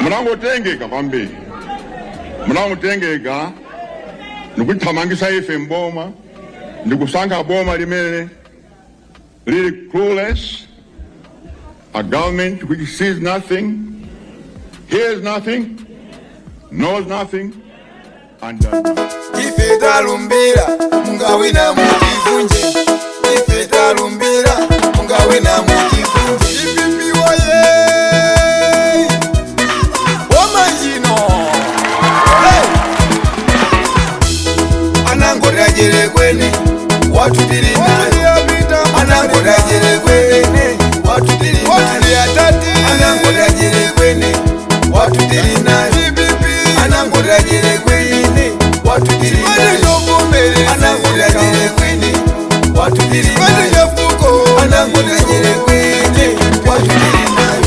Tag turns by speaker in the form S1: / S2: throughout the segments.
S1: Mnangotengeka kwambili. Mnangotengeka nukuthamangisa ife mboma ndikusankha boma limene really clueless, a government which sees nothing, hears nothing, knows nothing, and does nothing.
S2: Ife talumbira mungawina mutivunje. Ife talumbira mungawina mutivunje. Ipipi waye Omajino Anangodajele kwene watu dili nayo. Anangodajele kwene watu dili nayo. Anangodajele kwene watu dili nayo. Anangodajele kwene watu dili nayo. Anangodajele kwene watu dili nayo. Anangodajele kwene watu dili nayo.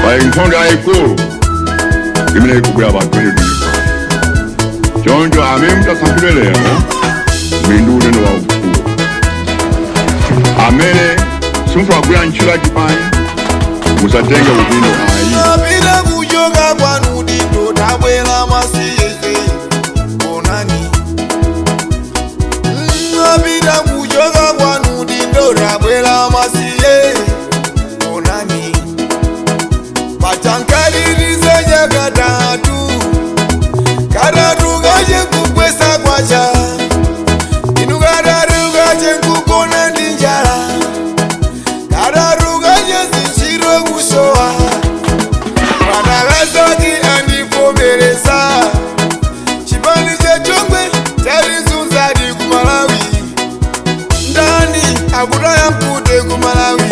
S1: By Nkondo Aikuru, imene kubwera ba 2025. Choncho amene mtasakilelero mindune no waukulu. Amene simfagwira nchila chipani musatenge udindo ayi.
S2: Apita kujoga kwanu dindo tabwela masiyeke onani. Apita kujoga kwanu dindo tabwela masiyeke onani. Pachankaririze jakatatu karatu gaje kukwesa kwacha. Inu karatu gaje kukona ninjara. Karatu gaje zichiro kushoa. Wanagazoki andipomereza. Chipani chechongwe chalizunzadi kumalawi. Ndani akutaya mpute kumalawi.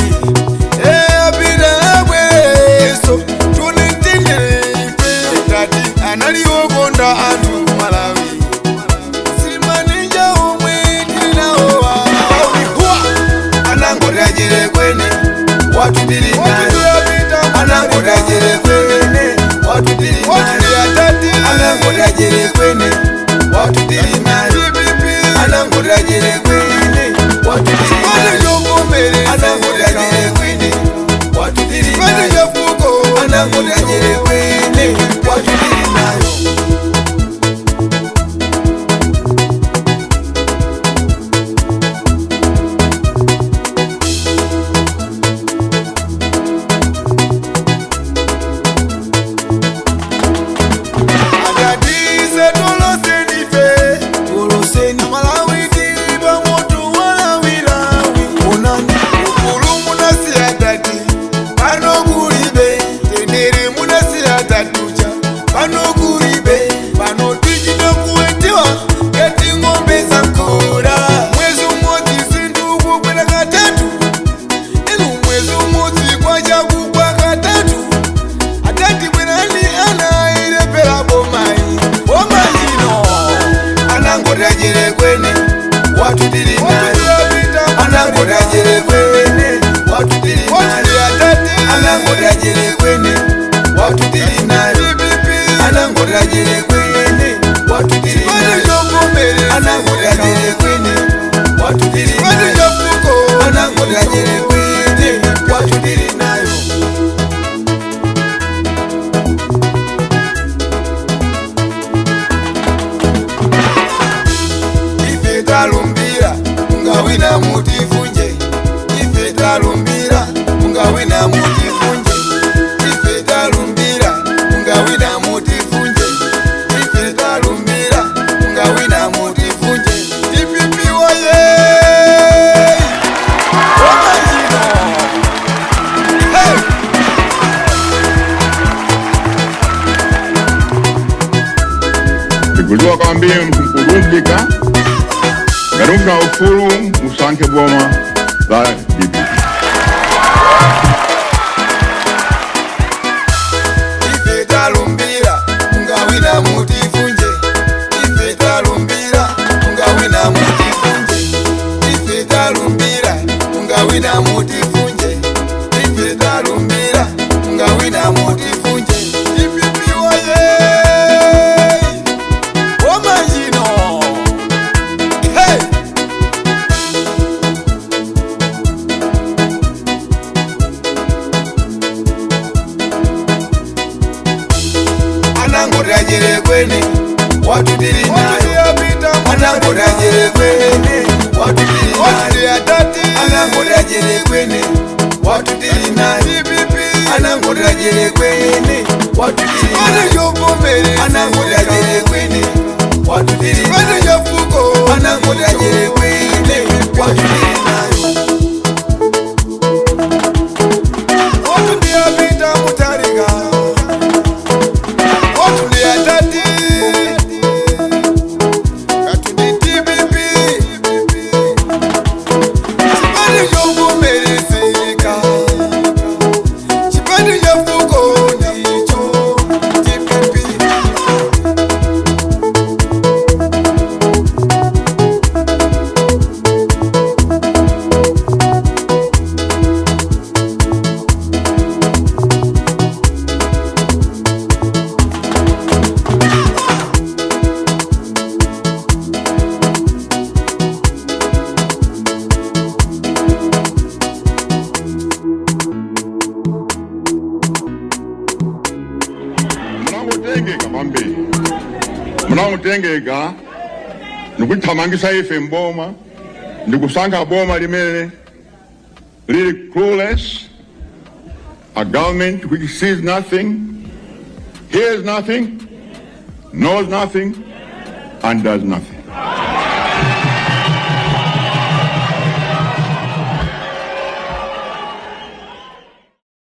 S2: Apita abweso tunitendele ife. Tati analiokonda antu kumalawi. Simanija umwe tilinaowa. Anangodajele kwene watu dili nayo. Anangodajele kwene watu dili nayo. Anangodajele kwene watu dili nayo. Anangodajele kwene watu dili nayo. Anangodajele kwene watu dili nayo. Anangodajele kwene watu dili nayo. Adadize toloseni fe toloseni Malawi tiba moto walawilawi. Onani ukulu munasi adadi pano kuribe. Tenere munasi adaducha pano kuribe. Pano tijino kuetiwa keti ngombe za nkora. Mwezi umoti sindugu kwena katatu. Inu mwezi umoti kwa jagu kwa katatu. Adadi mwenani anairepela bomai. Omajino Anangodajele kwene watu dili nayo. Anangodajele kwene watu dili nayo. Anangodajele kwene watu dili nayo. Anangodajele kwene watu dili nayo. Anangodajele kwene watu dili nayo. Anangodajele kwene watu dili nayo. Ife talumbira ungawina mutivunje. Ife talumbira ungawina mutivunje. Ife talumbira ungawina mutivunje. Ife talumbira ungawina mutivunje. Ipipi waye Omajino
S1: Tikujua kwambie mkumpulumlika garumna ufuru musanke boma la DP.
S2: Ife talumbira ungawina mutivunje. Ife talumbira ungawina mutivunje. Ife talumbira ungawina mutivunje. Ife talumbira ungawina mutivunje. Ipipi waye Omajino jere kwene watu dili nayo anangoda jere kwene watu dili nayo anangoda jere kwene watu dili nayo anangoda jere kwene watu dili nayo anangoda jere kwene watu dili nayo anangoda jere kwene watu dili nayo watu ndia vita mutarika watu ndia tati watu ndi TPP chipande chovomerezeka chipande chafuko ndicho TPP
S1: munamutengeka nikuthamangisa ife mboma ndikusankha boma limene lili clueless, a government which sees nothing, hears nothing, knows nothing, and does nothing.